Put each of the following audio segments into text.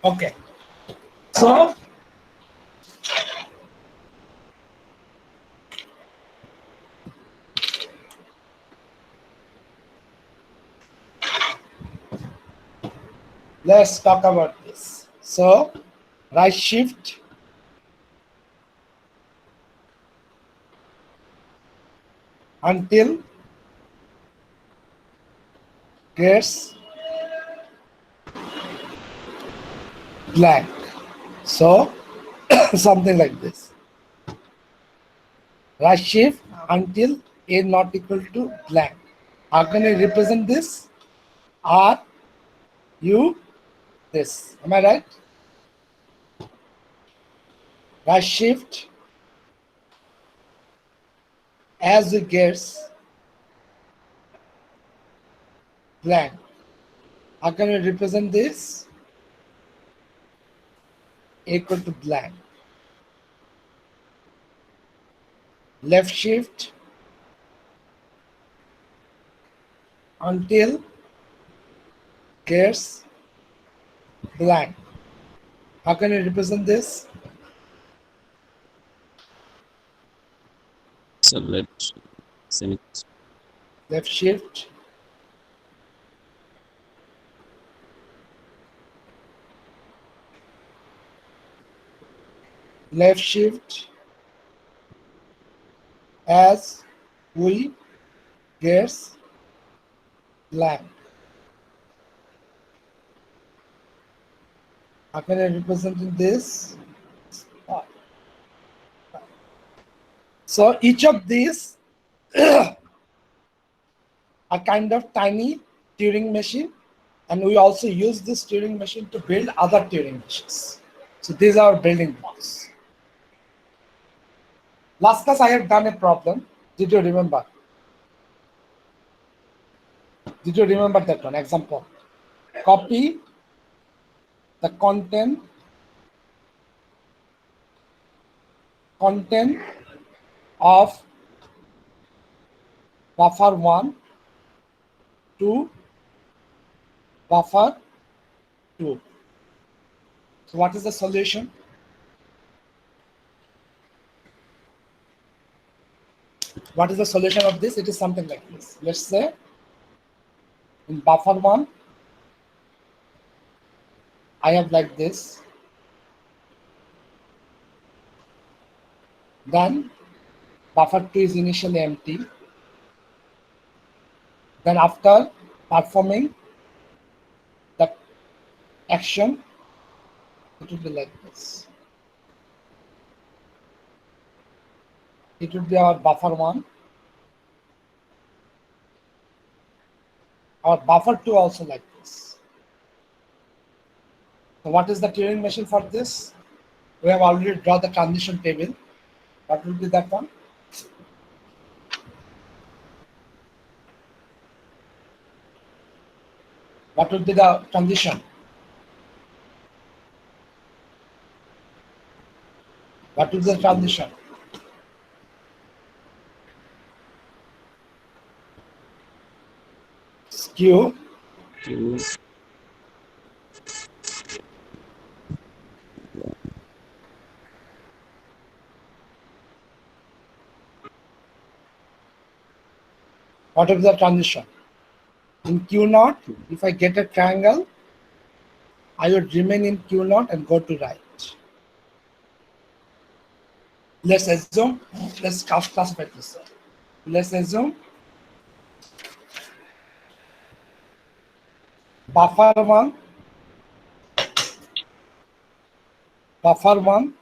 Okay. So let's talk about this. So right shift until gets blank. So something like this. Right shift until a not equal to blank. How can I represent this? R U this. Am I right? Right shift as it gets blank. How can we represent this? Equal to blank. Left shift until gets blank. How can we represent this? So let's semi Left shift left shift as we gets blank. How can I represent this? So each of these are kind of tiny Turing machine, and we also use this Turing machine to build other Turing machines. So these are our building blocks. Last class I have done a problem. Did you remember? Did you remember that one? Example. Copy the content of buffer 1 to buffer 2. So what is the solution? What is the solution of this? It is something like this. Let's say in buffer 1, I have like this. Then buffer 2 is initially empty. Then after performing the action, it will be like this. It will be our buffer 1. Our buffer 2 also like this. So what is the Turing machine for this? We have already drawn the transition table. What will be that one? What will be the transition? What will be the skew transition? Skew. skew What will be the transition? In Q naught, if I get a triangle, I would remain in Q naught and go to right. Let's assume, let's classify this. Let's assume buffer 1, buffer 1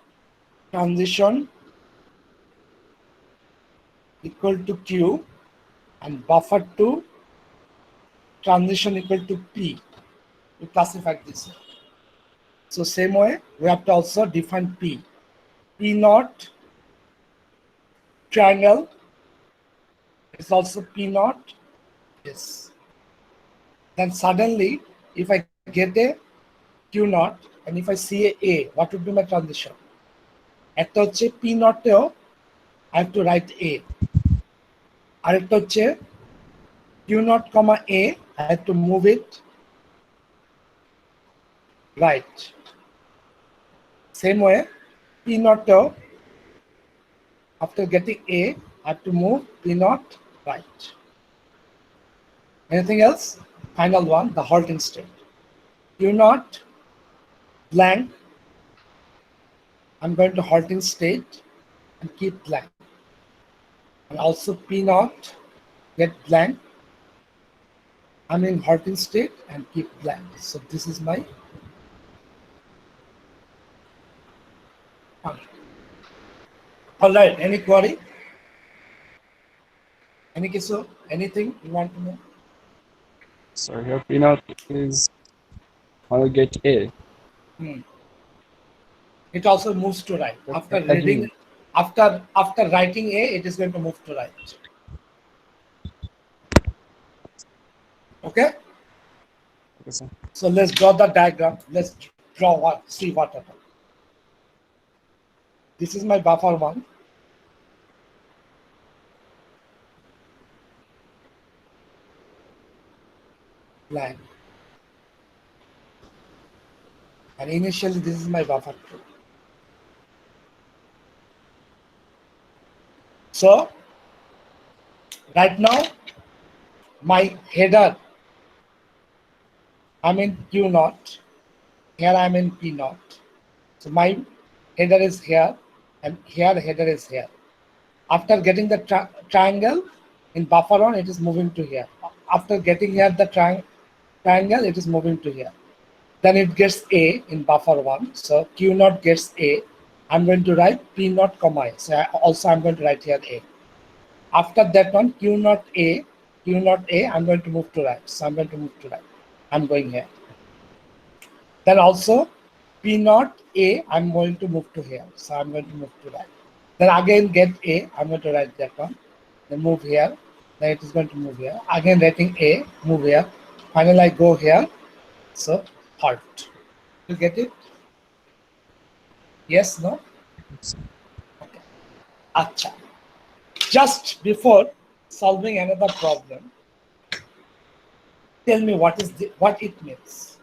transition equal to Q and buffer 2 transition equal to P. We classify this. So same way, we have to also define P. P naught triangle is also P naught. Yes. Then suddenly, if I get a Q naught and if I see a, what would be my transition? একটা হচ্ছে P নটেও I have to write A. আরেকটা হচ্ছে Q naught comma A, I have to move it right. Same way, P naught tau, after getting A, I have to move P naught right. Anything else? Final one, the halting state. Q naught blank, I'm going to halting state and keep blank. And also P naught, get blank, I'm in halting state and keep blank. So this is my function. All right, any query? Any Kiso, anything you want to know? So here P naught is I'll get A. It also moves to right. But After again, reading, after writing A, it is going to move to right. Okay? okay, sir. So let's draw the diagram. Let's draw what, see what happens. This is my buffer one. Blank. And initially this is my buffer two. So right now my header, I'm in Q naught. Here I'm in P naught. So my header is here and here the header is here. After getting the triangle in buffer one, it is moving to here. After getting here the triangle, it is moving to here. Then it gets A in buffer one. So Q naught gets A. I'm going to write P naught comma A. So also I'm going to write here A. After that one, Q naught A, I'm going to move to right. So I'm going to move to right. I'm going here. Then also P naught A, I'm going to move to here. So I'm going to move to right. Then again get A, I'm going to write that one. Then move here. Then it is going to move here. Again writing A, move here. Finally I go here. So halt. You get it? Yes, no? Okay. Acha. Just before solving another problem, tell me what it means.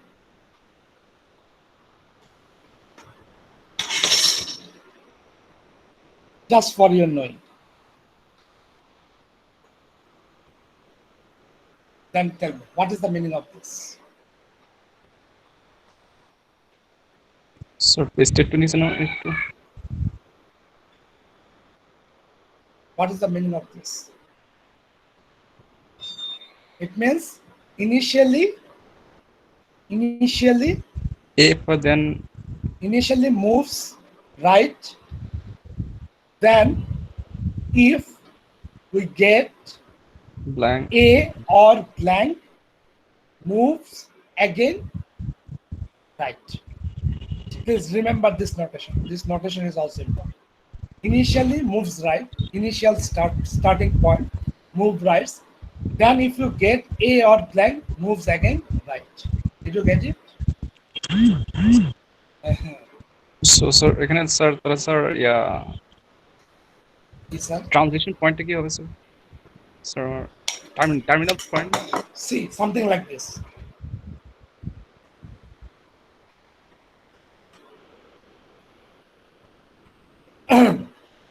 Just for your knowing. Then tell me, what is the meaning of this? So statement is no. What is the meaning of this? It means initially A for then moves right. Then if we get blank. A or blank, moves again right. Please remember this notation. This notation is also important. Initially moves right, initial starting point, move right. Then if you get A or blank, moves again right. Did you get it? So sir, এখানে sir তাহলে sir Yes, sir. Transition পয়েন্টটা কি হবে sir? Sir terminal point. See, something like this.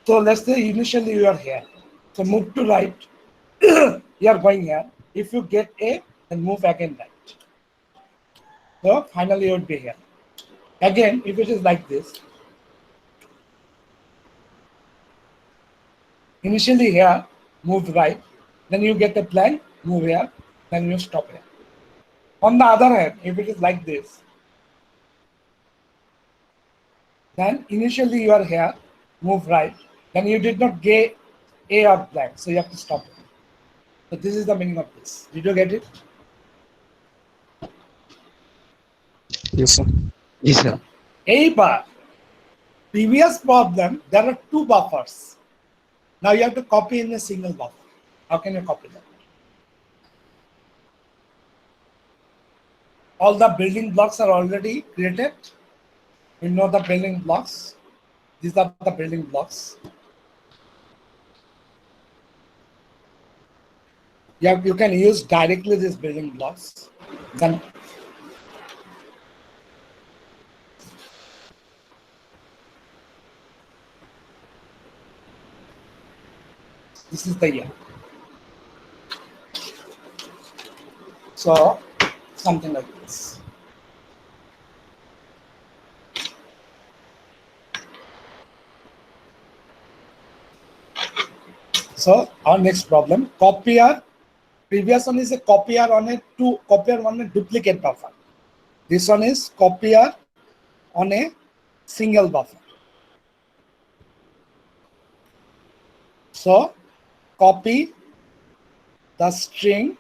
So let's say initially you are here. So move to right. You are going here. If you get A, then move again right. So finally you would be here. Again, if it is like this, initially here, move right, then you get a blank, move here, then you stop here. On the other hand, if it is like this, then initially you are here, move right, then you did not get A or blank, so you have to stop it. So this is the meaning of this. Did you get it? Yes sir. Yes, sir. A bar. Previous problem, there are two buffers. Now you have to copy in a single buffer. How can you copy that? All the building blocks are already created. You know the building blocks. These are the building blocks. You can use directly these building blocks. Then This is the year. So something like this. So our next problem, copier. Previous one is a copier on a duplicate buffer. This one is copier on a single buffer. So copy the string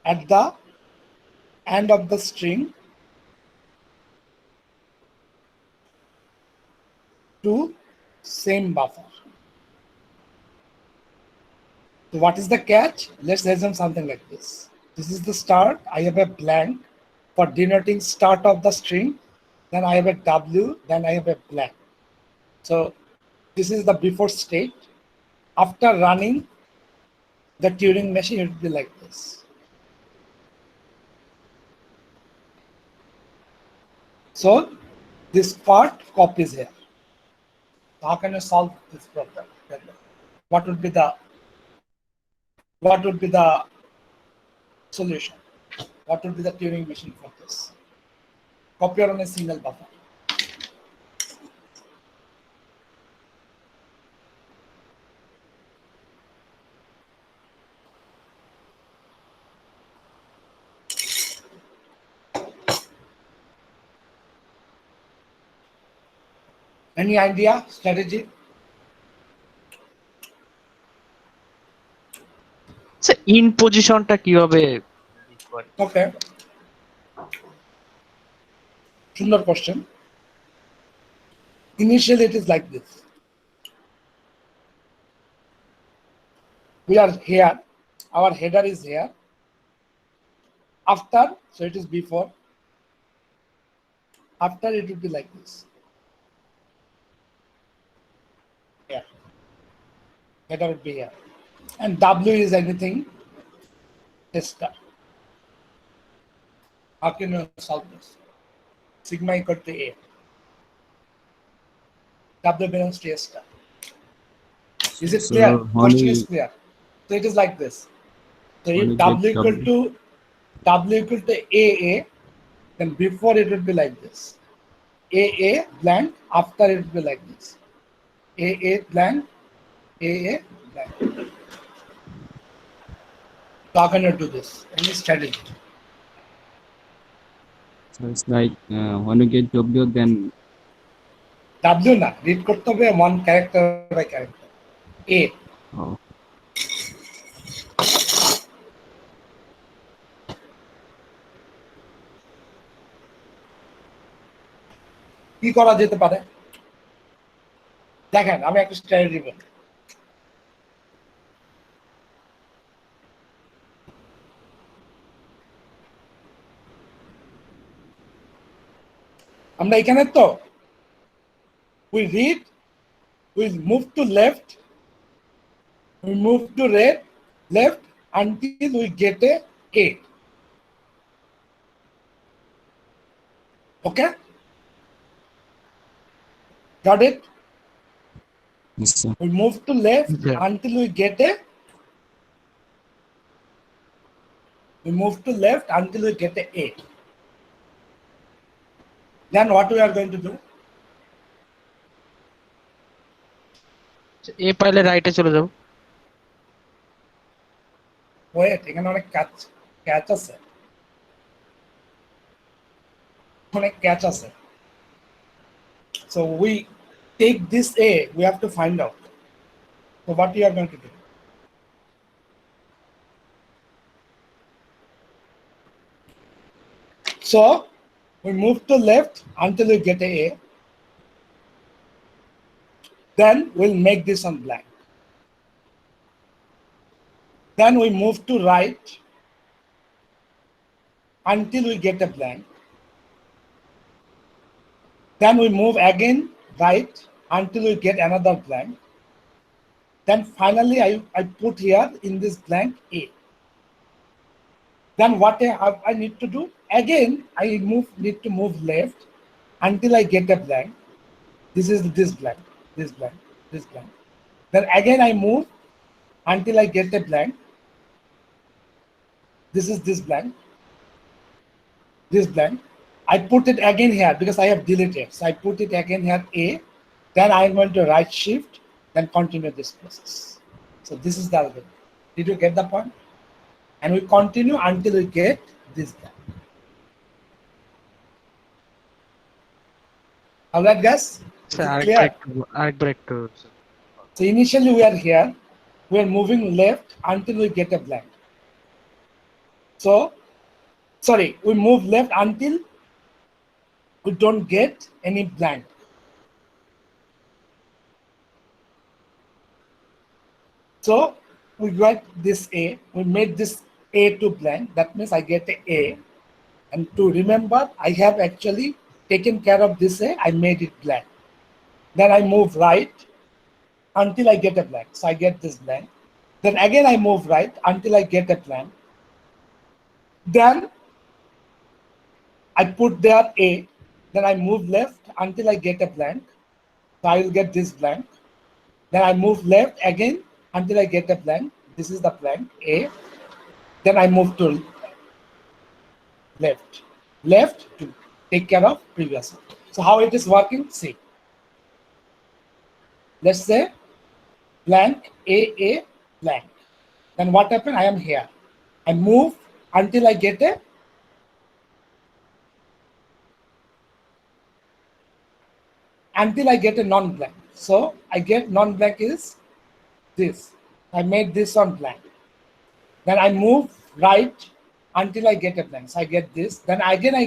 at the end of the string to same buffer. So what is the catch? Let's assume something like this. This is the start. I have a blank for denoting start of the string. Then I have a W, then I have a blank. So this is the before state. After running the Turing machine, it will be like this. So this part copies here. How can you solve this problem? What would be the solution? What would be the Turing machine for this? Copier on a single buffer. Any idea, strategy? So in পজিশনটা কিভাবে Okay. Sundar question. Initially, it is like this. We are here. Our header is here. After, so it is before. After, it will be like this. Here. Header would be here. And W is anything. Tester. How can you solve this? Sigma equal to A. W belongs to A star. Is it clear? Question is clear. So it is like this. So if W equal to AA, then before it will be like this. AA blank, after it will be like this. AA blank, AA blank. So how can you do this? Any strategy? So it's like when you get W, then W na, read korte hobe one character by character. A. oh, কি করা যেতে পারে? দেখেন আমি একটা strategy বলি। আমরা এখানে তো we read, we move to left, we move to left until we get a 8. Okay? Got it? yes, sir. We move to left Yeah. until we get a 8. Then what we are going to do? এ পাইলে রাইটে চলে যাব Wait, এখানে অনেক catch আছে। অনেক catch আছে। So we take this A, we have to find out. So what you are going to do? So we move to left until we get a A. Then we'll make this one blank. Then we move to right until we get a blank. Then we move again right until we get another blank. Then finally I put here in this blank A. Then what I need to do? Again, I need to move left until I get a blank. This is this blank. this blank. Then again I move until I get a blank. This is this blank. This blank. I put it again here because I have deleted. So I put it again here A. Then I'm going to right shift, then continue this process. So this is the algorithm. Did you get the point? And we continue until we get this blank. All right, guys? Is sir it clear? আরেকবার একটু So initially we are here. We are moving left until we get a blank. So, sorry, we move left until we don't get any blank. So we got this A, we made this A to blank. That means I get a A. And to remember, I have actually taken care of this A, I made it blank. Then I move right until I get a blank. So I get this blank. Then again I move right until I get a blank. Then I put there A. Then I move left until I get a blank. So I will get this blank. Then I move left again until I get a blank. This is the blank A. Then I move to left to take care of previous one. So how it is working? See. Let's say blank A blank. Then what happened? I am here. I move until I get a non-blank. So I get non-blank is this. I made this one blank. Then I move right until I get a blank. So I get this. Then again I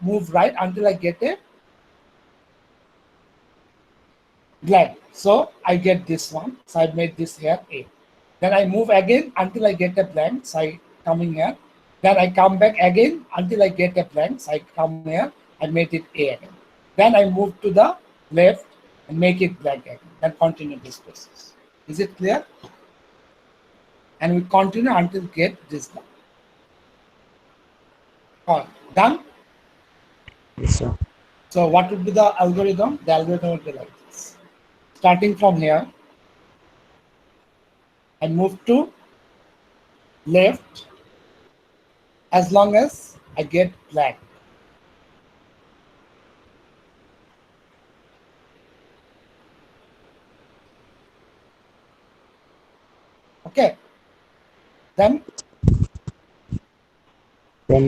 move right until I get a blank. So I get this one. So I made this here A. Then I move again until I get a blank. So I coming here. Then I come back again until I get a blank. So I come here. I made it A again. Then I move to the left and make it blank again. Then continue this process. Is it clear? And we continue until get this done. Done? Yes, sir. So what would be the algorithm? The algorithm would be like this. Starting from here, I move to left as long as I get blank. Okay. Then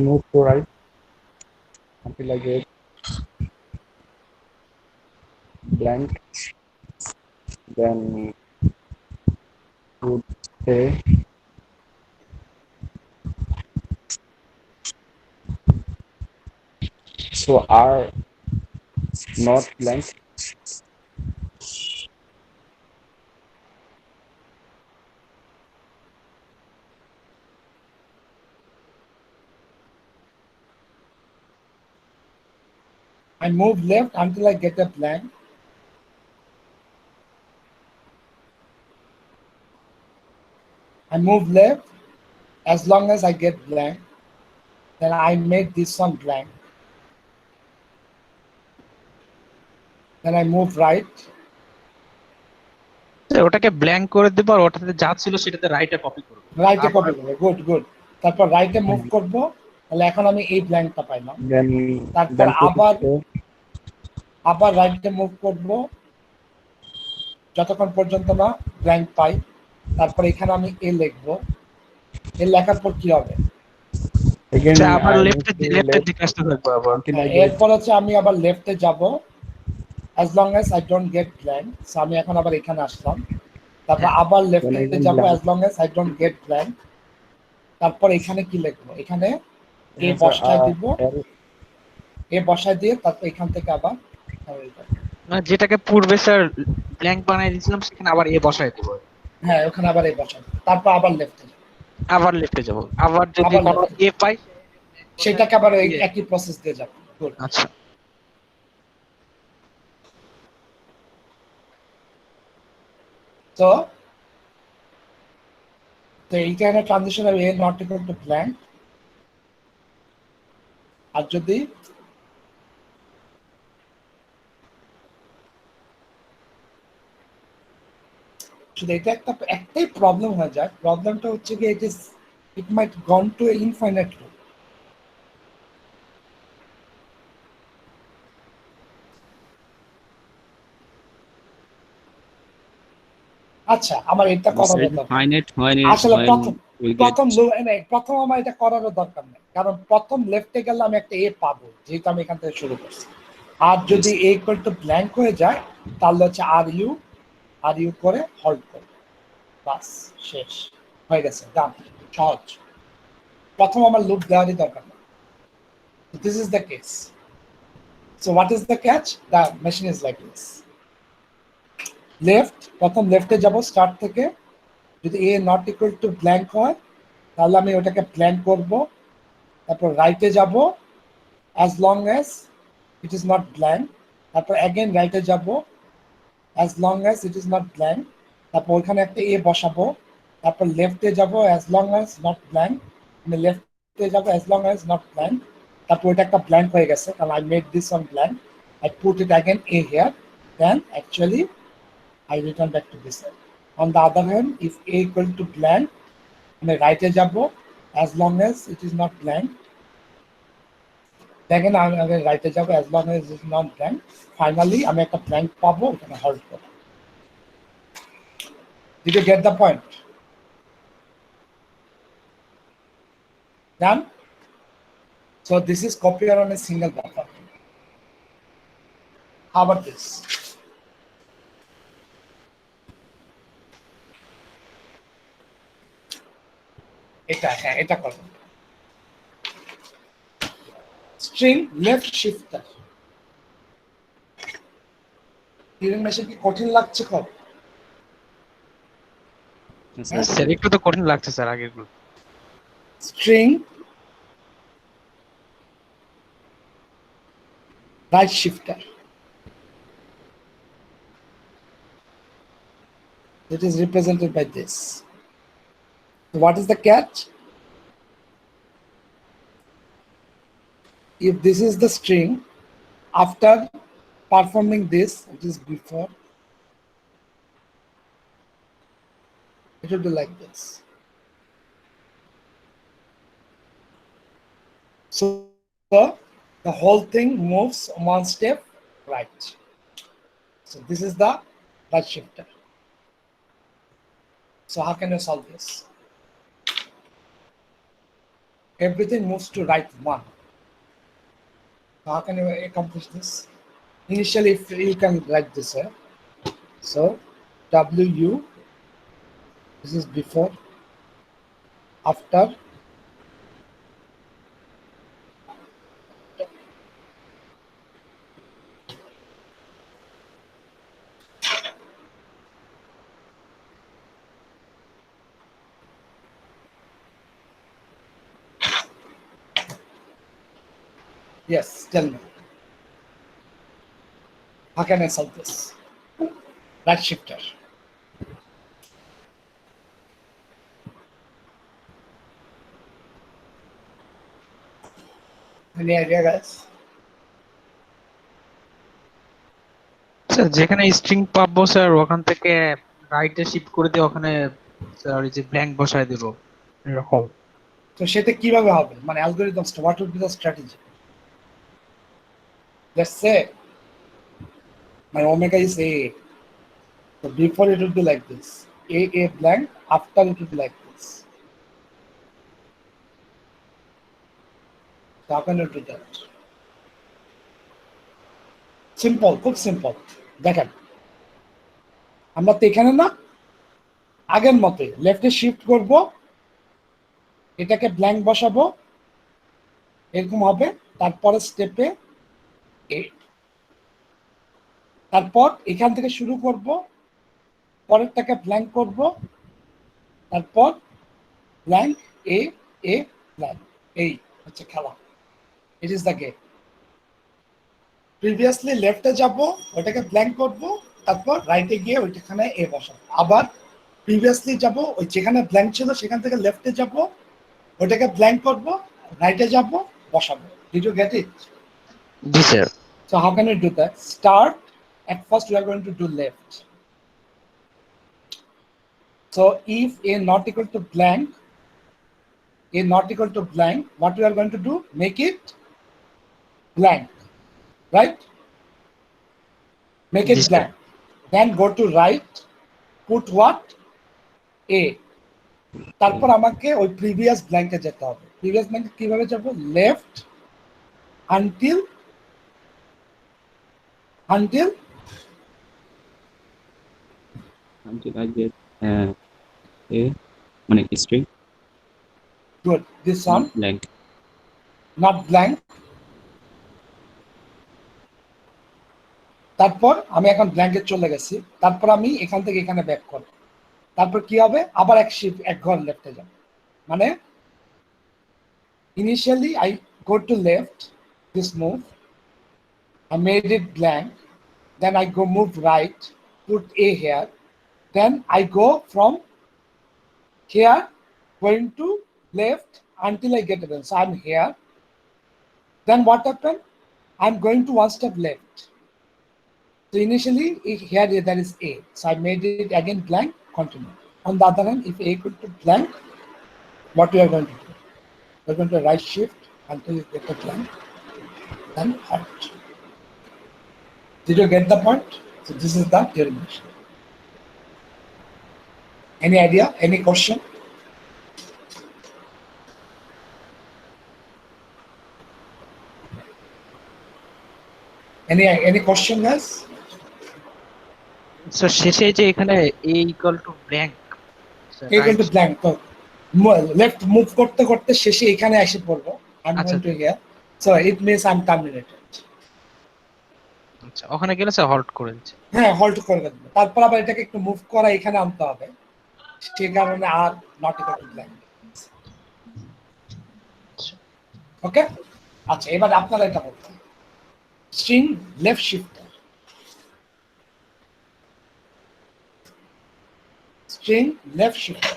Move to right until I get blank. Then put A. So R not blank. I move left until I get a blank. I move left as long as I get blank. Then I make this one blank. Then I move right. ওটাকে blank করে দেবো আর ওটাতে যা ছিল সেটাতে রাইটে copy করবো। রাইটে কপি করবো, গুড গুড। তারপর রাইটে মুভ করব, তাহলে এখন আমি এই ব্ল্যাঙ্কটা পাইলাম। তারপর আবার রাইটে মুভ করব যতক্ষণ পর্যন্ত না ব্ল্যাঙ্ক পাই। তারপর এখানে আমি এ লিখবো, এ লেখার পর কি হবে? আবার লেফটের দিকে আসতে থাকবো আবার। এরপর হচ্ছে আমি আবার লেফটে যাব as long as I don't get blank. So আমি এখন আবার এখানে আসলাম। তারপর আবার লেফটে যাব as long as I don't get blank. তারপর এখানে কি লিখবো? এখানে এ বসায় দিব, এ বসায় দিয়ে তারপর এখান থেকে আবার মানে যেটাকে পূর্বে স্যার ব্ল্যাঙ্ক বানাই দিয়েছিলাম সেখানে আবার এ বসায় দেব। হ্যাঁ, ওখানে আবার এ বসায়, তারপর আবার লেফটে যাব, আবার যদি কোনো এ পাই সেটাকে আবার এই একই প্রসেস দিয়ে যাব। গুড। আচ্ছা, তো এইখানে ট্রানজিশন হবে এ নট ইকুয়াল টু ব্ল্যাঙ্ক। আর যদি শুধু এটা একটাই প্রবলেম হয়ে যায়, প্রবলেমটা হচ্ছে কি ইট মাইট গন টু ইনফাইনাইট লুপ। আচ্ছা, আমার এটা You করার said দরকার নেই। finite আসলে when we get প্রথম আমার এটা করারও দরকার নেই, কারণ প্রথম লেফটে গেলে আমি একটা এ পাবো, যেহেতু আমি এখান থেকে শুরু করছি। আর যদি yes. A equal to blank হয়ে যায়, তাহলে হচ্ছে আর ইউ করে হল্ড করবে, বাস শেষ হয়ে গেছে, ডান, সহজ। প্রথম আমার লুপ দেওয়ারই দরকার নেই। This is the case. So what is the catch? The machine is like this. প্রথম লেফটে যাব স্টার্ট থেকে, যদি এ নট ইকুয়াল টু ব্ল্যাঙ্ক হয় তাহলে আমি ওটাকে ব্ল্যাঙ্ক করব, তারপর রাইটে যাব as long as it is not blank, তারপর অ্যাগেন রাইটে যাব as long as it is not blank, তারপর ওখানে একটা এ বসাবো, তারপর লেফটে যাব as long as not blank, মানে লেফটে যাব as long as not blank, তারপর ওইটা একটা ব্ল্যাঙ্ক হয়ে গেছে কারণ I made this on blank, I put it again a here, then actually I return back to this side. On the other hand, if a equal to blank, আমি রাইটে যাব as long as it is not blank. দেখেন আমি রাইটে যাব as long as it is not blank. Finally আমি একটা blank পাবো, ওখানে হল্ড করব। Did you get the point? Done? So this is copier on a single buffer. How about this? এটা করব। String left shifter. Turing machine কি কঠিন লাগছে খুব? Yes, হ্যাঁ? sir. স্যার একটু তো কঠিন লাগছে sir আগেরগুলো। String right shifter. It is represented by this. What is the catch? If this is the string, after performing this, it is before, it will be like this. So the whole thing moves one step right. So this is the right shifter. So how can you solve this? Everything moves to right one. How can you accomplish this? Initially, if you can write this here. So WU, this is before, after, yes, tell me. How can I solve this? Right shifter. Any idea, guys? Sir যেখানে string পাবো sir ওখান থেকে রাইটে shift করে দিয়ে ওখানে sir এই যে ব্ল্যাঙ্ক বসায় দেব এরকম। তো সেটা কিভাবে হবে? মানে অ্যালগরিদমসটা, what would be the strategy? Let's say my omega is A. So before it would be like this. A blank, after it would be like this. So how can you do that? Simple, খুব simple. দেখেন আমরা তো এখানে না, আগের মতে লেফটে shift করব, এটাকে ব্ল্যাঙ্ক বসাবো, এরকম হবে, তারপরে স্টেপে এ, তারপর এখান থেকে শুরু করব, পরেরটাকে ব্ল্যাঙ্ক করব, তারপর ব্ল্যাঙ্ক এ এ ব্ল্যাঙ্ক, এই হচ্ছে খেলা। It is the game. Previously লেফটে যাব, ওটাকে ব্ল্যাঙ্ক করব, তারপর রাইটে গিয়ে ওইখানে এ বসাবো, আবার প্রিভিয়াসলি যাব, ওই যেখানে ব্ল্যাঙ্ক ছিল সেখান থেকে লেফটে যাব, ওটাকে ব্ল্যাঙ্ক করব, রাইটে যাব, বসাবো। Did you get it? জি sir. So how can we do that? Start, at first we are going to do left. So if a not equal to blank, a not equal to blank, what we are going to do? Make it blank, right? Make G it sir. blank. Then go to right, put what? A. তারপর আমাকে ওই previous ব্ল্যাঙ্কে যেতে হবে। Previous ব্ল্যাঙ্কে কিভাবে যাব? Left until until until I get a মানে string good, this one, not blank. Not blank. তারপর আমি এখন ব্ল্যাঙ্কে চলে গেছি, তারপর আমি এখান থেকে এখানে ব্যাক করব। তারপর কি হবে? আবার এক ঘর লেফটে যাব। মানে initially I go to left, this move, I made it blank, then I go move right, put A here, then I go from here going to left until I get it. So I'm here. Then what happened? I'm going to one step left. So initially here there is A. So I made it again blank, continue. On the other hand, if A equal to blank, what we are going to do? We're going to right shift until you get the blank, then halt. Did you get the point? So this is the termination. Any idea? Any question? Any question, guys? Sir শেষে যে এখানে a equal to blank, Equal to blank. তো left move করতে করতে শেষে এখানে এসে পড়বো। I'm আচ্ছা going to here. So it means I'm terminated. আচ্ছা, ওখানে গেলে স্যার হল্ট করে দিচ্ছে। হ্যাঁ, হল্ট করে দেবো। তারপর আবার এটাকে একটু মুভ করা এখানে আনতে হবে। সে কারণে আর not equal to blank. Okay, আচ্ছা এবার আপনারা এটা বলতে string left shifter, string left shifter.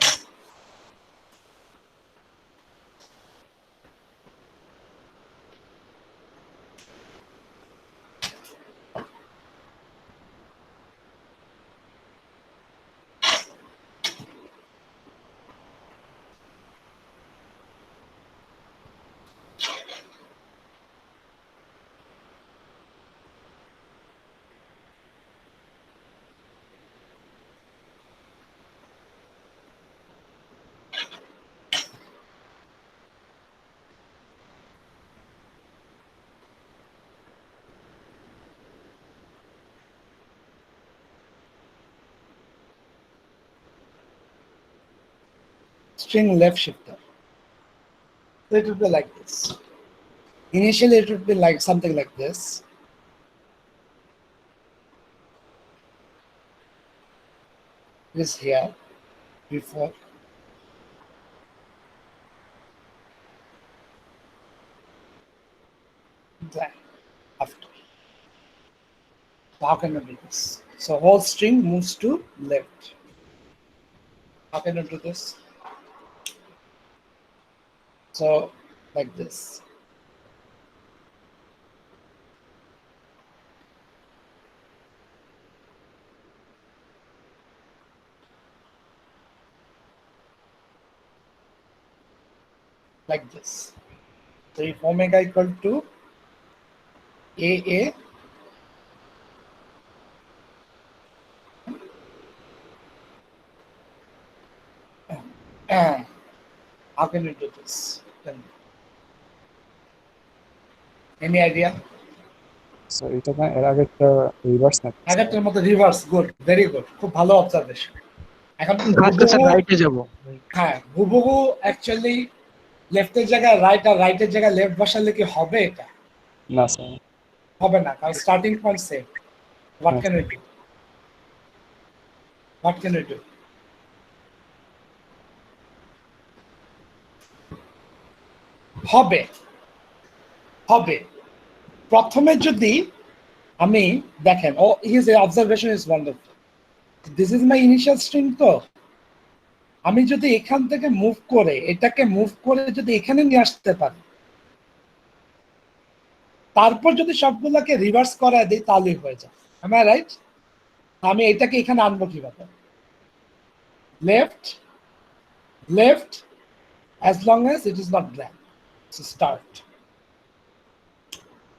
String left shifter. So it would be like this. Initially, it would be like something like this. This here, before. Then, after. So how can I do this? So whole string moves to left. How can I do this? So like this. Like this. So if omega equal to AA, how can you do this? Tell me. Any idea? So এটা না এর আগেরটা reverse না আগেরটার মতো reverse, good, very good, খুব ভালো observation. এখন ফার্স্টে স্যার রাইটে যাব। হ্যাঁ, হুবহু অ্যাকচুয়ালি লেফটের জায়গায় রাইট আর রাইটের জায়গায় লেফট বসালে কি হবে? এটা না স্যার হবে না, কারণ starting point same. What can you do? What can you do? হবে হবে প্রথমে যদি আমি দেখেন, ও his observation is wonderful. This is my initial string. তো আমি যদি এখান থেকে মুভ করে এটাকে মুভ করে যদি এখানে নিয়ে আসতে পারি, তারপর যদি সবগুলোকে রিভার্স করা দিই তাহলেই হয়ে যায়। am I right? আমি এটাকে এখানে আনবো কিভাবে? left, left, as long as it is not blank. So start.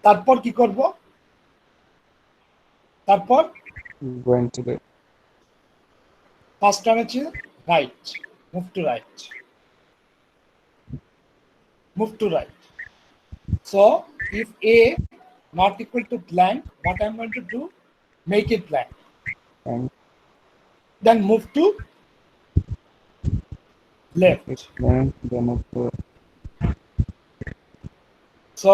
তারপর কি করব? তারপর Going to the first one হচ্ছে right. Move to right. Move to right. So if A not equal to blank, what I'm going to do? Make it blank. and Then move to left. then move to So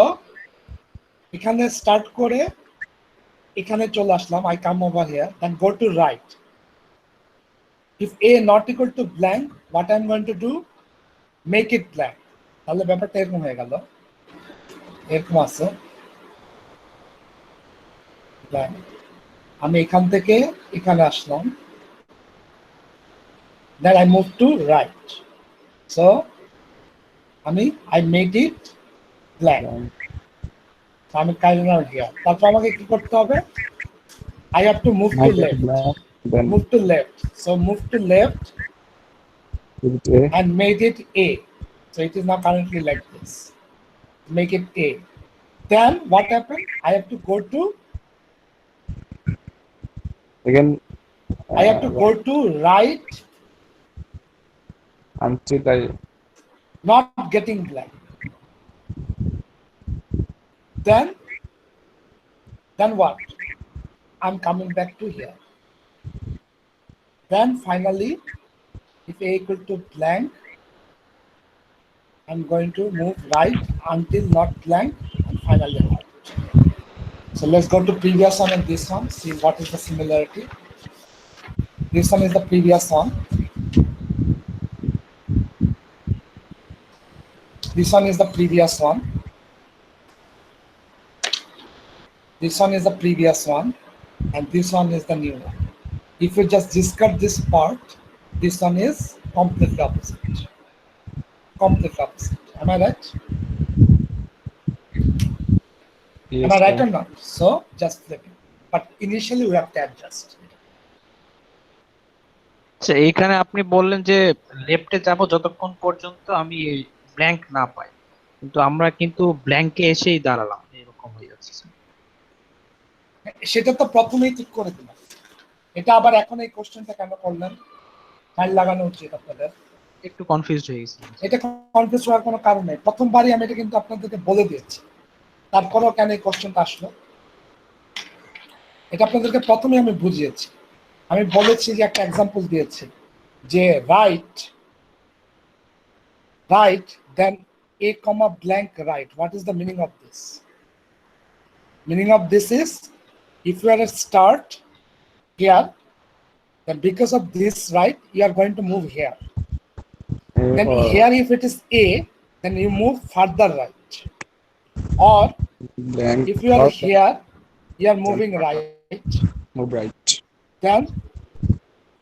এখানে start করে এখানে চলে আসলাম. I come over here. Then go to right. If A not equal to blank, what I'm going to do? Make it blank. তাহলে ব্যাপারটা এরকম হয়ে গেল. এরকম আছে. Blank. আমি এখান থেকে এখানে আসলাম. Then I move to right. So I made it blank. blank. So আমি carrying out here. তারপর আমাকে কি করতে হবে? I have to move to Make it left. blank. Then Move to left. So move to left give it A. and made it A. So it is now currently like this. Make it A. Then what happened? I have to go to Again. I have to go to right, until I not getting blank. Then what? I'm coming back to here. Then finally, if A equal to blank, I'm going to move right until not blank and finally right. So let's go to previous one and this one, see what is the similarity. This one is the previous one. This one is the previous one. This one is the previous one. And this one is the new one. If you just discard this part, this one is completely opposite. Completely opposite. Am I right? yes, Am I right sir. or not? So just flip it. But initially we have to adjust. আচ্ছা এইখানে আপনি বললেন যে লেফটে যাব যতক্ষণ পর্যন্ত আমি ব্ল্যাঙ্ক না পাই, কিন্তু আমরা কিন্তু ব্ল্যাঙ্কে এসেই দাঁড়ালাম, এরকম হয়ে যাচ্ছে। সেটা তো প্রথমেই ঠিক করে দিলাম। এটা আবার এখন এই কোশ্চেনটা কেন করলেন? ফাইল লাগানো উচিত আপনাদের। একটু কনফিউজড হয়ে গেছি। এটা কনফিউজ হওয়ার কোনো কারণ নেই। প্রথমবারই আমি এটা কিন্তু আপনাদেরকে বলে দিয়েছি। তারপরেও কেন এই কোশ্চেনটা আসলো? এটা আপনাদেরকে প্রথমেই আমি বুঝিয়েছি। আমি বলেছি যে একটা এক্সাম্পল দিয়েছি যে right then A comma blank right. What is the meaning of this? Meaning of this is if you are at start here, then because of this right, you are going to move here. A Then or here if it is A, then you move further right. Or blank. if you are or here, you are moving right. move right. Then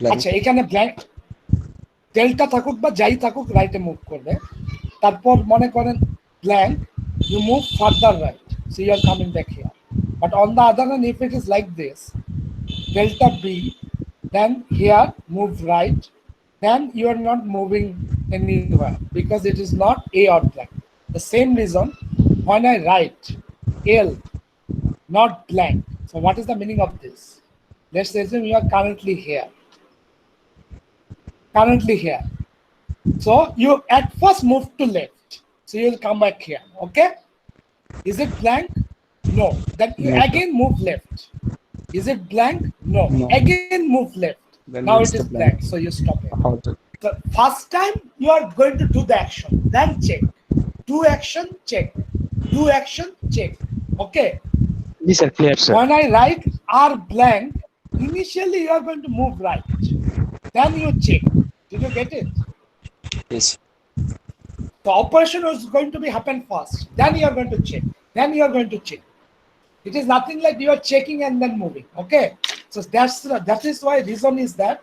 Blank. আচ্ছা এখানে blank delta থাকুক বা যাই থাকুক রাইটে move করবে। তারপর মনে করেন blank you move further right, so you are coming back here. But on the other hand, if it is like this, delta B, then here move right, then you are not moving anywhere because it is not A or blank. The same reason when I write L, not blank. So what is the meaning of this? Let's assume you are currently here. So you at first move to left. So you will come back here. Okay? Is it blank? No. Then you No. again move left. Is it blank? No. No. Again move left. Then Now it's it is the blank. blank. So you stop it. How to The first time you are going to do the action, then check. Do action, check. Do action, check. Okay. G sir, clear sir. When I write R blank, initially you are going to move right. Then you check. Did you get it? yes. The operation is going to be happen first. Then you are going to check. Then you are going to check. It is nothing like you are checking and then moving. Okay. So that is why reason is that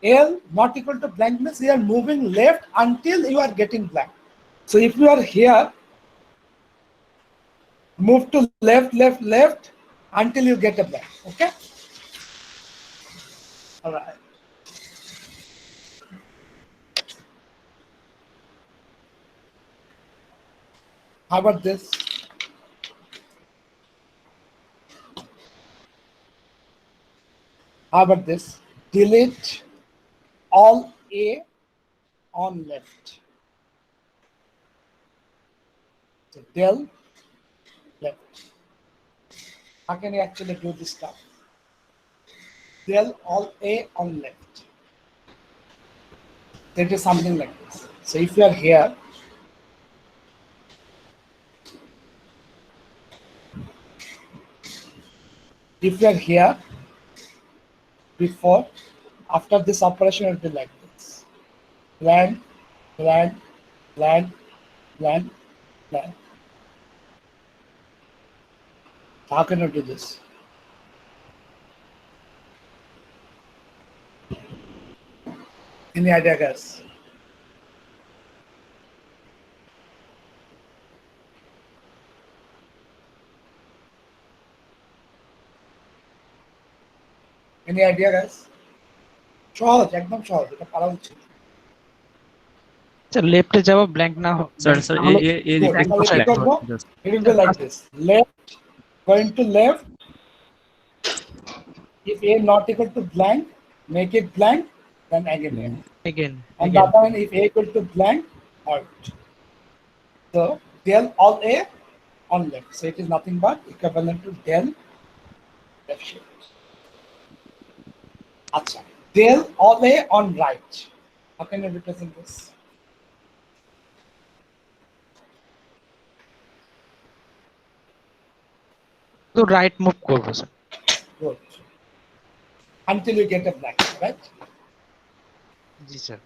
L not equal to blank means you are moving left until you are getting blank. So if you are here, move to left until you get a blank. Okay. All right. How about this? How about this? Delete all A on left. So del left. How can you actually do this stuff? Del all A on left. That is something like this. So if you are here, before, after this operation, it will be like this. Land, land, land, land, land. How can you do this? Any idea, guys? Any idea, guys? সহজ, একদম সহজ, এটা পারা উচিত। আচ্ছা লেফটে যাব blank না Sir, sir, তাহলে Good. blank তাহলে কি বসাই। করবো? just It will be like this. Left, going to left. If A not equal to blank, make it blank, then again. again On the other one, if A equal to blank, out. So del all A on left. So it is nothing but equivalent to del left shift. Acha. Del all A on right. How can you represent this? তো right move করব sir. Good. Until you get a blank, right? G sir.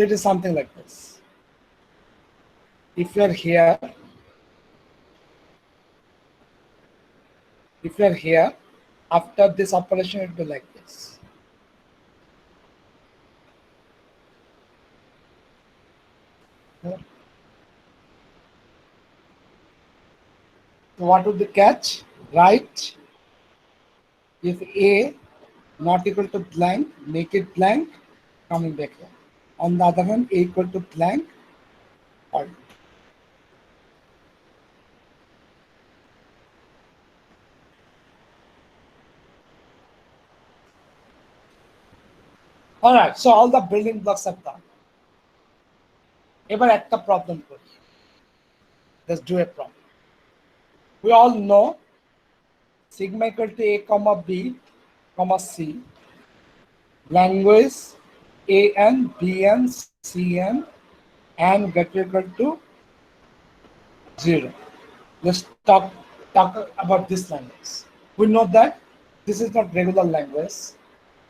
It is something like this. If you are here, after this operation, it will be like this. So what would the catch? Right? If A not equal to blank, make it blank, coming back here. On the other hand, A equal to blank, alt. All right, so all the building blocks are done. এবার একটা problem করি. Let's do a problem. We all know sigma equal to A comma B comma C. Language AN, BN, CN, and greater equal to 0. Let's talk about this language. We know that this is not regular language.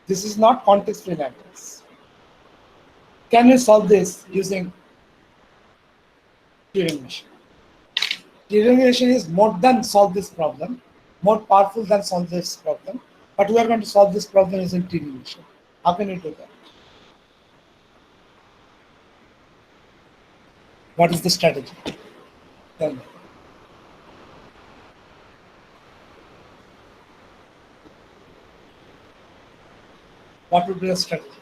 This is not context-free language. Can we solve this using Turing machine? Turing machine is more than solve this problem, more powerful than solve this problem. But we are going to solve this problem using Turing machine. How can we do that? What is the strategy? Tell me. What would be the strategy?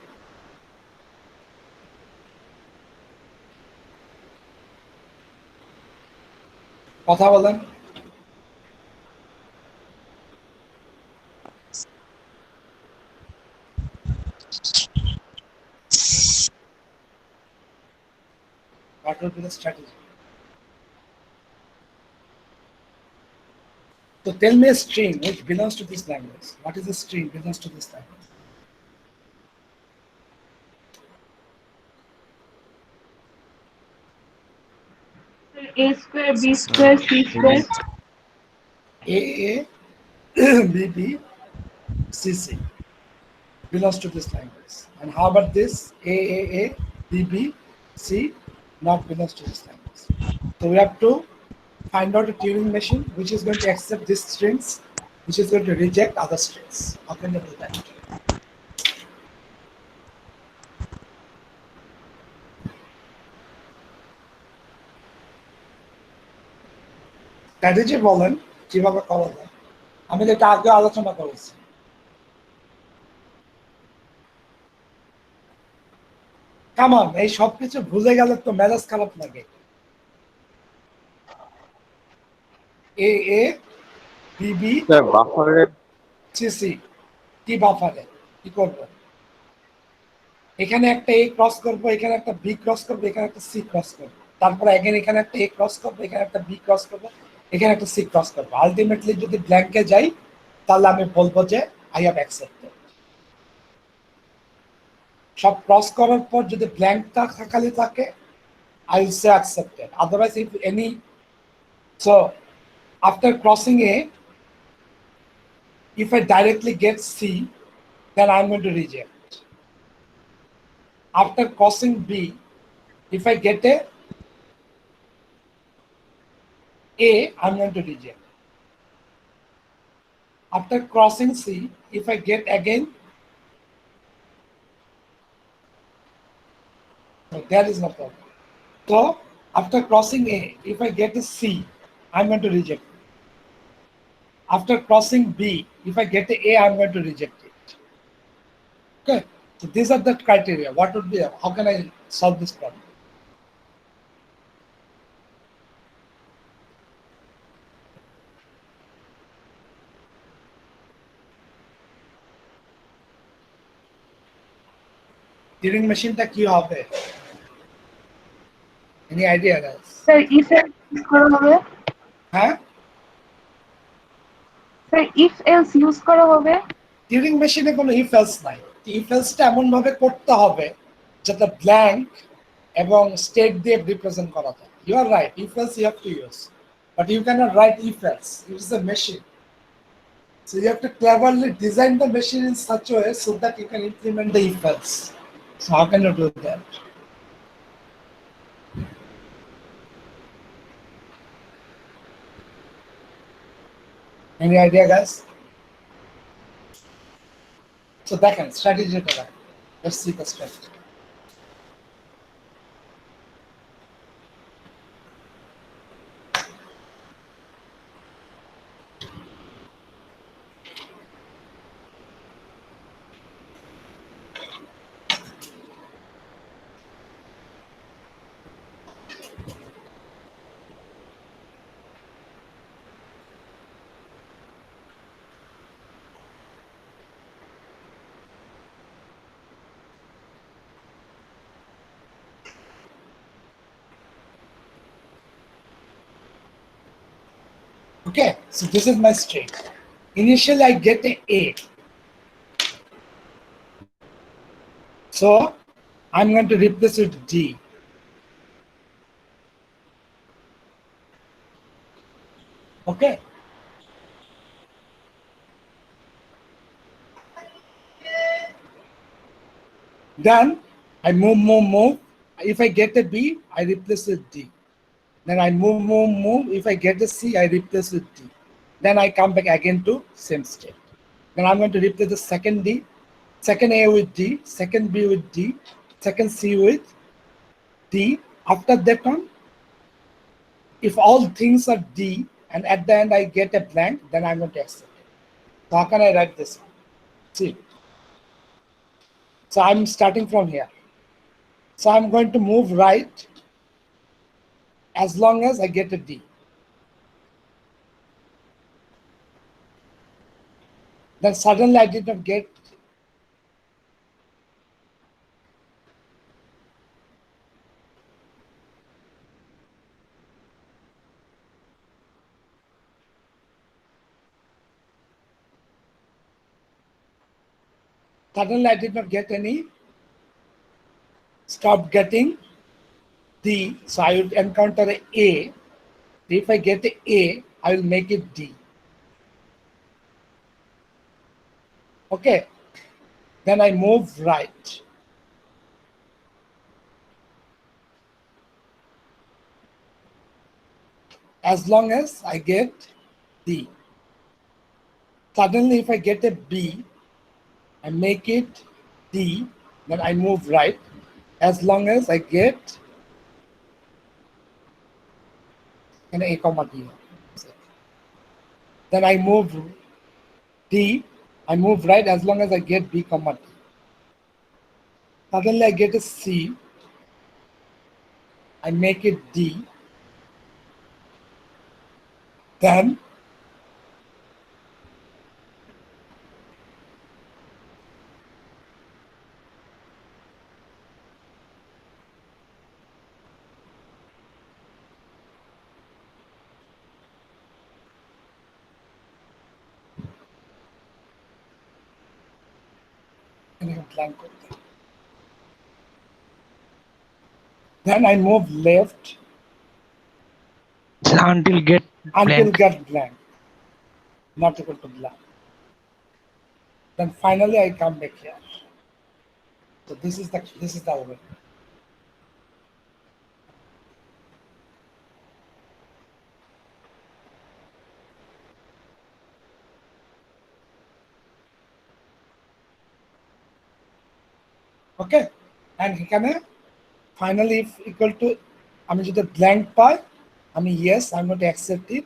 কথা বলেন। What would be the strategy? So tell me a string which belongs to this language. What is the string belongs to this language? A square, B square, C square. A, B, B, C, C belongs to this language. And how about this? A, B, B, C not belongs to this language. So we have to find out a Turing machine which is going to accept these strings which is going to reject other states. How can you do that? Strategy বলেন কিভাবে করা যায়, আমি যেটা আগে আলোচনা করেছি। কামান এই সবকিছু ভুলে গেলে তো মেজাজ খারাপ লাগে। A A B B sir বাফারের সি সি, কি বাফারে কি করবো? এখানে একটা এ ক্রস করবো, এখানে একটা বি ক্রস করবো, এখানে একটা সি ক্রস করবো, তারপরে এগেন এখানে একটা এ ক্রস করবো, এখানে একটা বি ক্রস করবো, এখানে একটা সি ক্রস করবো। আলটিমেটলি যদি ব্ল্যাঙ্কে যাই তাহলে আমি বলবো যে আই হ্যাভ অ্যাকসেপ্টেড। সব ক্রস করার পর যদি ব্ল্যাঙ্কটা খালি থাকে I will say accepted. Otherwise, if any, so after crossing A, if I directly get C, then I'm going to reject. After crossing B, if I get A, I'm going to reject. After crossing C, if I get again, so there is no problem. So after crossing A, if I get a C, I'm going to reject it. After crossing B, if I get a A, I'm going to reject it. Okay, so these are the criteria. What would be, how can I solve this problem? Turing মেশিনটা কি হবে? Any idea guys? Sir if else use করা হবে। হ্যাঁ, sir if else use করা হবে। Turing মেশিনে কোনো ইফ এলস নাই। ইফ এলসটা এমন ভাবে করতে হবে যাতে ব্ল্যাঙ্ক এবং স্টেট দিয়ে রিপ্রেজেন্ট করা যায়। You are right, if else you have to use, but you can't write if else, it is a machine. So you have to cleverly design the machine in such a way so that you can implement the if else. So how can you do that? Any idea, guys? So দেখেন স্ট্র্যাটেজিটা দেখেন। Let's see the strategy. Okay, so this is my string. Initially, I get a A. So I'm going to replace it with D. Okay. Then I move. If I get a B, I replace with D. Then I move. If I get a C, I replace with D. Then I come back again to same state. Then I'm going to replace the second D, second A with D, second B with D, second C with D. After that one, if all things are D and at the end I get a blank, then I'm going to accept it. So how can I write this one? See. So I'm starting from here. So I'm going to move right as long as I get a D. Then suddenly I did not get. Suddenly I did not get any. Stop getting D. So I would encounter a A. If I get a A, I will make it D. Okay. Then I move right. As long as I get D. Suddenly, if I get a B, I make it D, then I move right, as long as I get an A comma D. Then I move D, I move right as long as I get B comma D. Suddenly I get a C, I make it D, then blank. Then I move left until get until blank. get blank, not equal to blank. Then finally I come back here. So this is the algorithm. Okay, and এখানে finally if equal to আমি যদি blank পাই আমি yes I'm going to accept it,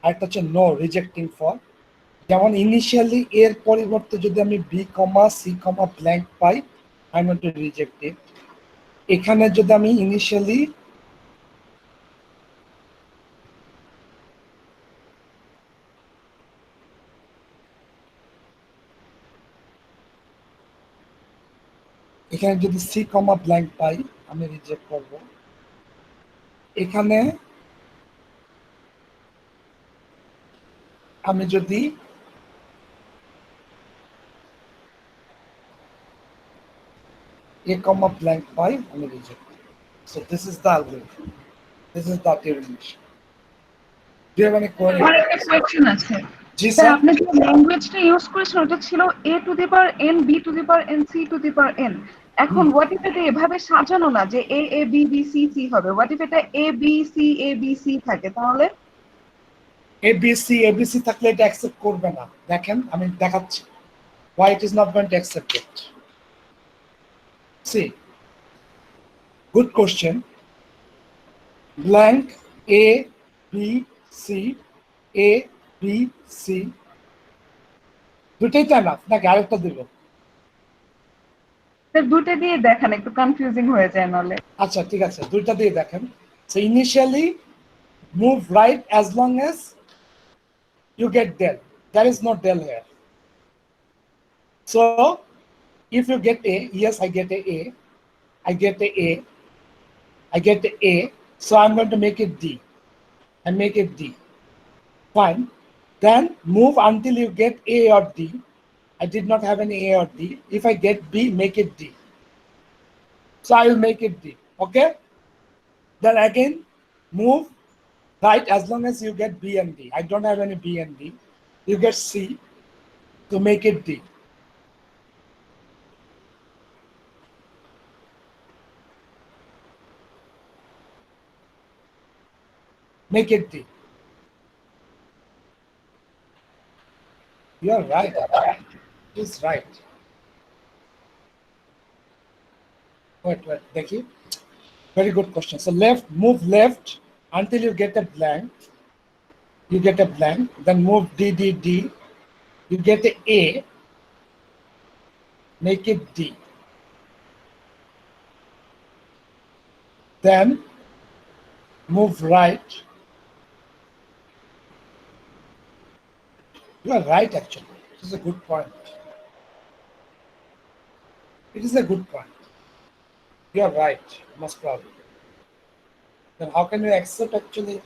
আর একটা হচ্ছে no rejecting for, যেমন initially এর পরিবর্তে যদি আমি b comma c comma blank pi I'm going to reject it. এখানে যদি আমি ইনিশিয়ালি এখানে যদি c কমা blank পাই আমি রিজেক্ট করব। এখানে আমি যদি a comma blank পাই আমি reject. So this is the algorithm. This is the derivation. Do you have any query? আমার একটা কোয়েশ্চেন আছে জি স্যার, স্যার। আপনি যে ল্যাঙ্গুয়েজটা ইউজ করেছেন ওটা ছিল a to the power n b to the power n c to the power n। এখন what if এটা এভাবে সাজানো না যে a a b b c c হবে, হোয়াট ইফ এটা a b c a b c থাকে, তাহলে ABC থাকলে এটা অ্যাকসেপ্ট করবে না। দেখেন আমি দেখাচ্ছি why it is not going to accept it. See, good question. Blank A B C A B C দুটাই তো না নাকি আরেকটা দিব? স্যার দুটো দিয়ে দেখান, একটু কনফিউজিং হয়ে যায় নাহলে। আচ্ছা ঠিক আছে দুইটা দিয়ে দেখেন। So initially move right as long as you get del. There is no del here. So if you get A, yes I get a A, I get a A, I get a A, so I'm going to make it D and make it D. Fine. Then move until you get A or D. I did not have any A or D. If I get B, make it D. So I will make it D. Okay? Then again, move right as long as you get B and D. I don't have any B and D. You get C to make it D. Make it D. You are right. It's right. Wait, thank you. Very good question. So move left until you get a blank. You get a blank. Then move D, D, D. You get a A. Make it D. Then move right. You are right, actually. It is a good point. It is a good point. You are right, most probably. Then how can you accept actually?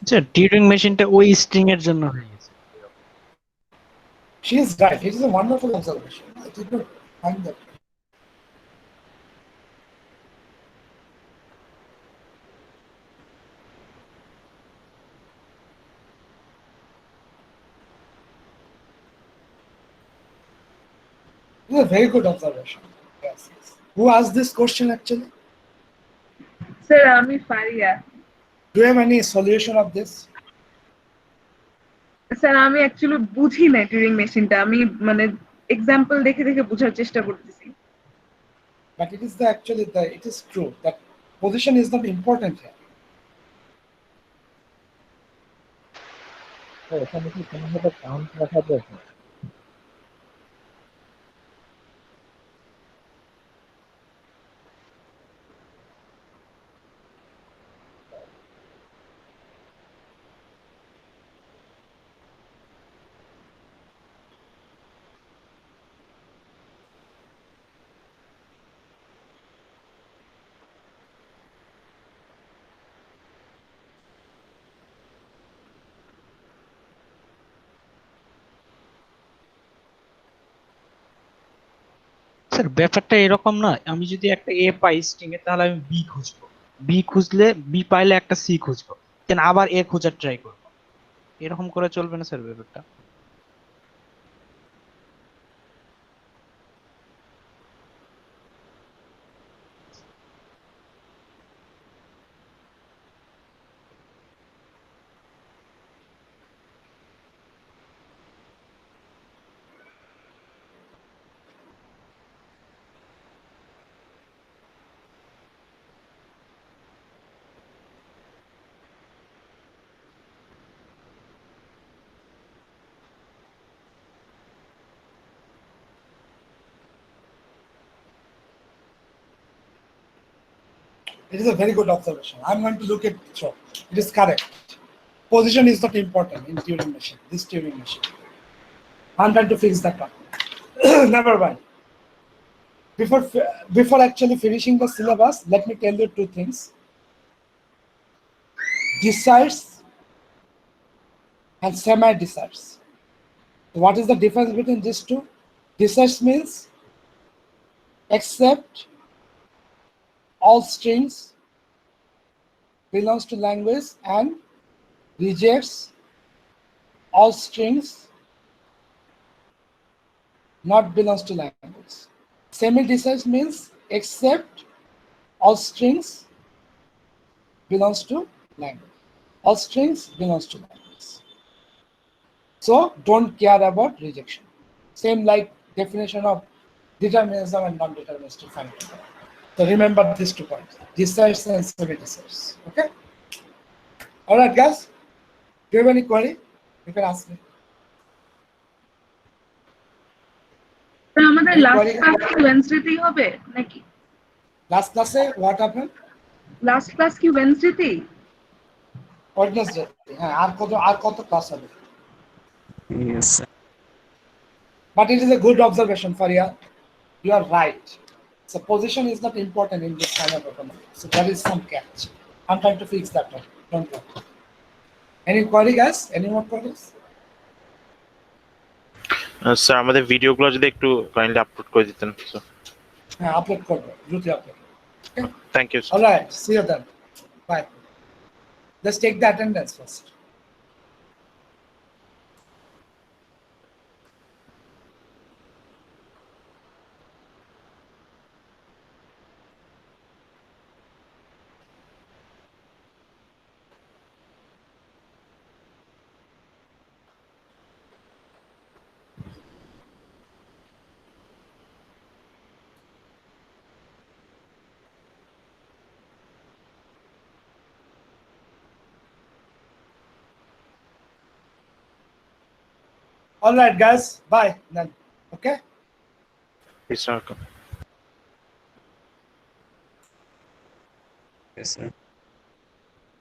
আচ্ছা Turing মেশিনটা ওই string এর জন্য হয়ে গেছে। She is right. It is a wonderful observation. I did not find that. It is a very good observation. Yes, yes. Who asked this question actually? Sir আমি ফারিয়া। Do you have any solution of this? স্যার আমি actually বুঝি না Turing মেশিনটা, আমি মানে example দেখে দেখে বোঝার চেষ্টা করতেছি। But it is it is true that position is not important here. তো এখানে কি কোনোভাবে কাউন্ট রাখা যায়? স্যার ব্যাপারটা এরকম না, আমি যদি একটা এ পাই স্ট্রিং এ তাহলে আমি বি খুঁজবো, বি খুঁজলে বি পাইলে একটা সি খুঁজবো, দেন আবার এ খোঁজার ট্রাই করবো। এরকম করে চলবে না স্যার ব্যাপারটা? It is a very good observation. I'm going to look at through. It is correct. Position is not important in Turing machine, this Turing machine. I'm trying to fix that one. Never mind. Before actually finishing the syllabus, let me tell you two things. Decides and semi-decides. What is the difference between these two? Decides means accept all strings belongs to language and rejects all strings not belongs to language. Semi-decides means accept all strings belongs to language. All strings belongs to language. So don't care about rejection. Same like definition of determinism and non-deterministic function. So remember these 2 points: decides and semi-decides. Okay. All right, guys. Do you have any query? You can ask me. Sir আমাদের Any last query? Class কি ওয়েডনেসডেতেই হবে নাকি? Last class, what happened? Last class কি ওয়েডনেসডেতেই? Wednesday. হ্যাঁ, আর কত class হবে? Yes, sir. But it is a good observation, Faria. You are right. So position is not important in this kind of economics. So there is some catch. I'm trying to fix that one. Don't worry. Any query, guys? Any more queries? Sir আমাদের ভিডিওগুলো যদি একটু kindly upload করে দিতেন। হ্যাঁ, upload করবো, দ্রুত upload. Okay. Thank you. All right. See you then. Bye. Let's take the attendance first. All right, guys. Bye then. Okay. Sir Yes, sir.